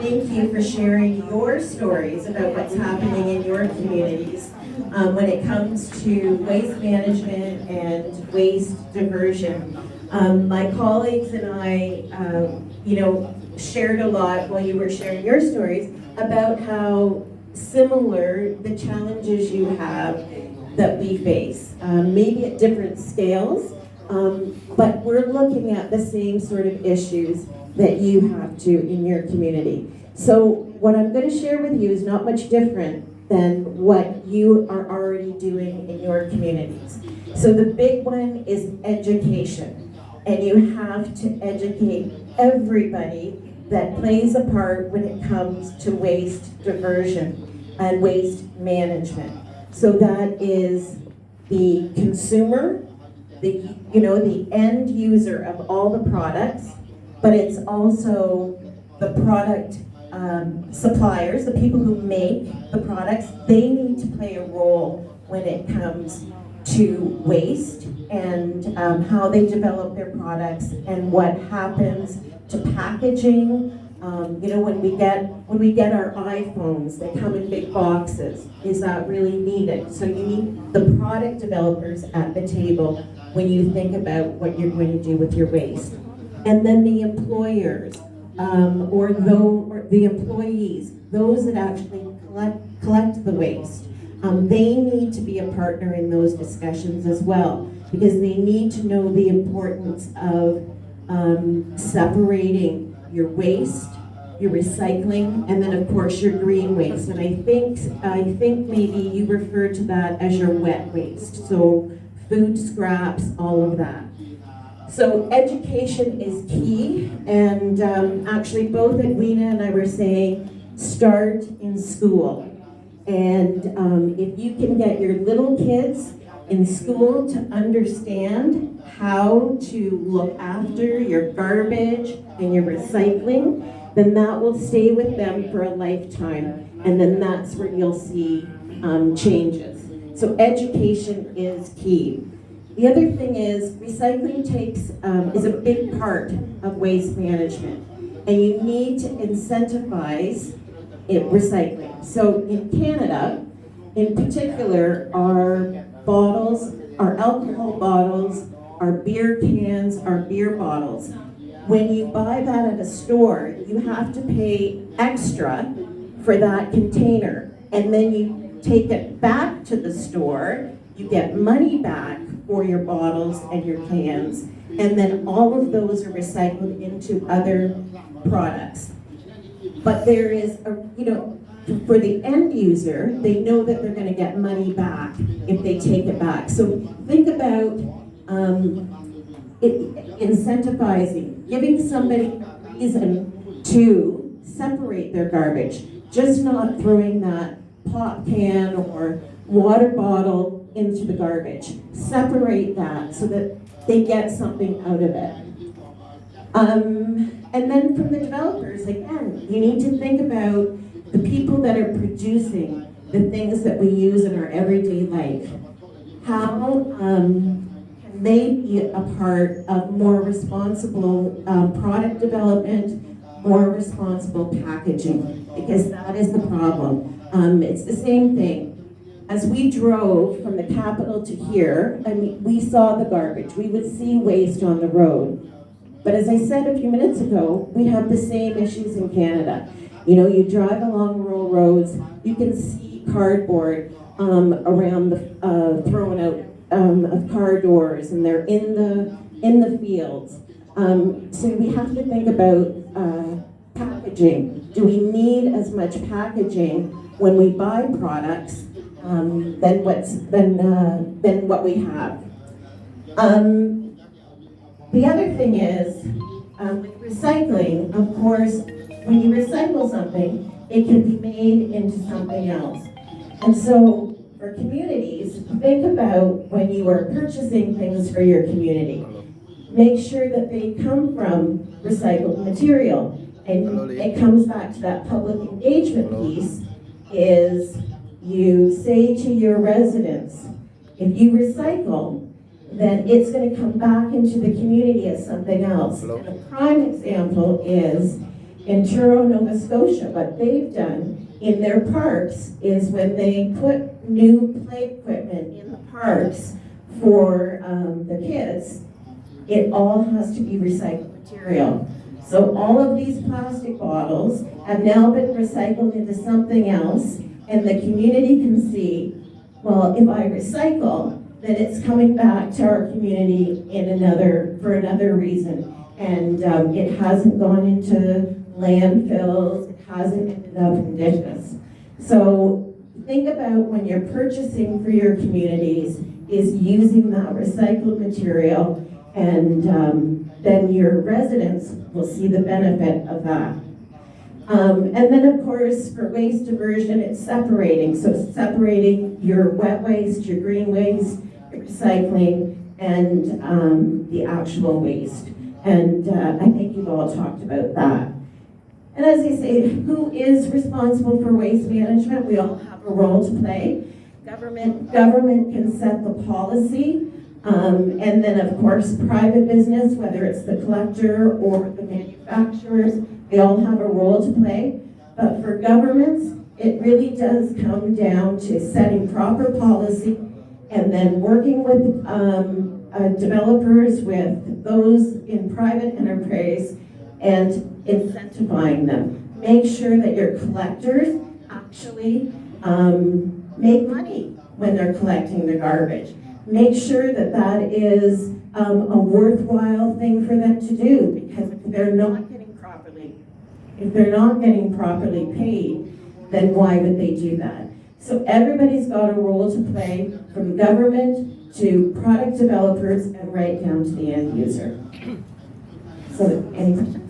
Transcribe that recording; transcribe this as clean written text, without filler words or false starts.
thank you for sharing your stories about what's happening in your communities when it comes to waste management and waste diversion. My colleagues and I, shared a lot while you were sharing your stories about how similar the challenges you have that we face, maybe at different scales, but we're looking at the same sort of issues that you have to in your community. So what I'm going to share with you is not much different than what you are already doing in your communities. So the big one is education, and you have to educate everybody that plays a part when it comes to waste diversion and waste management. So that is the consumer, the end user of all the products, but it's also the product suppliers, the people who make the products. They need to play a role when it comes to waste and how they develop their products and what happens to packaging. When we get our iPhones, they come in big boxes. Is that really needed? So you need the product developers at the table when you think about what you're going to do with your waste. And then the employers, or the employees, those that actually collect the waste. They need to be a partner in those discussions as well, because they need to know the importance of separating your waste, your recycling, and then of course your green waste. And I think maybe you refer to that as your wet waste. So food scraps, all of that. So education is key, and actually both Edwina and I were saying start in school. And if you can get your little kids in school to understand how to look after your garbage and your recycling, then that will stay with them for a lifetime, and then that's where you'll see changes. So education is key. The other thing is recycling is a big part of waste management, and you need to incentivize recycling. So in Canada, in particular, our bottles, our alcohol bottles, our beer cans, our beer bottles, when you buy that at a store, you have to pay extra for that container, and then you take it back to the store, you get money back for your bottles and your cans, and then all of those are recycled into other products. But there is for the end user, they know that they're going to get money back if they take it back. So think about incentivizing, giving somebody a reason to separate their garbage, just not throwing that pop can or water bottle into the garbage. Separate that so that they get something out of it. And then from the developers, again, you need to think about the people that are producing the things that we use in our everyday life. How can they be a part of more responsible product development, more responsible packaging? Because that is the problem. It's the same thing. As we drove from the capital to here, we saw the garbage. We would see waste on the road. But as I said a few minutes ago, we have the same issues in Canada. You drive along rural roads, you can see cardboard around the thrown out of car doors, and they're in the fields. So we have to think about packaging. Do we need as much packaging when we buy products than what we have? The other thing is, with recycling, of course, when you recycle something, it can be made into something else. And so, for communities, think about when you are purchasing things for your community. Make sure that they come from recycled material. And it comes back to that public engagement piece, is you say to your residents, if you recycle, then it's going to come back into the community as something else. And a prime example is In Truro, Nova Scotia, what they've done in their parks is when they put new play equipment in the parks for the kids, it all has to be recycled material. So all of these plastic bottles have now been recycled into something else, and the community can see, well, if I recycle, then it's coming back to our community for another reason. And it hasn't gone into landfills, it hasn't ended up in dishes. So think about when you're purchasing for your communities is using that recycled material, and then your residents will see the benefit of that. And then of course for waste diversion, it's separating. So it's separating your wet waste, your green waste, your recycling, and the actual waste. And I think you've all talked about that. And as I say, who is responsible for waste management? We all have a role to play. Government can set the policy, and then of course private business, whether it's the collector or the manufacturers, they all have a role to play. But for governments, it really does come down to setting proper policy and then working with developers, with those in private enterprise, and incentivizing them. Make sure that your collectors actually make money when they're collecting the garbage. Make sure that that is a worthwhile thing for them to do, because if they're not getting properly paid, then why would they do that? So everybody's got a role to play, from government to product developers and right down to the end user. So any questions?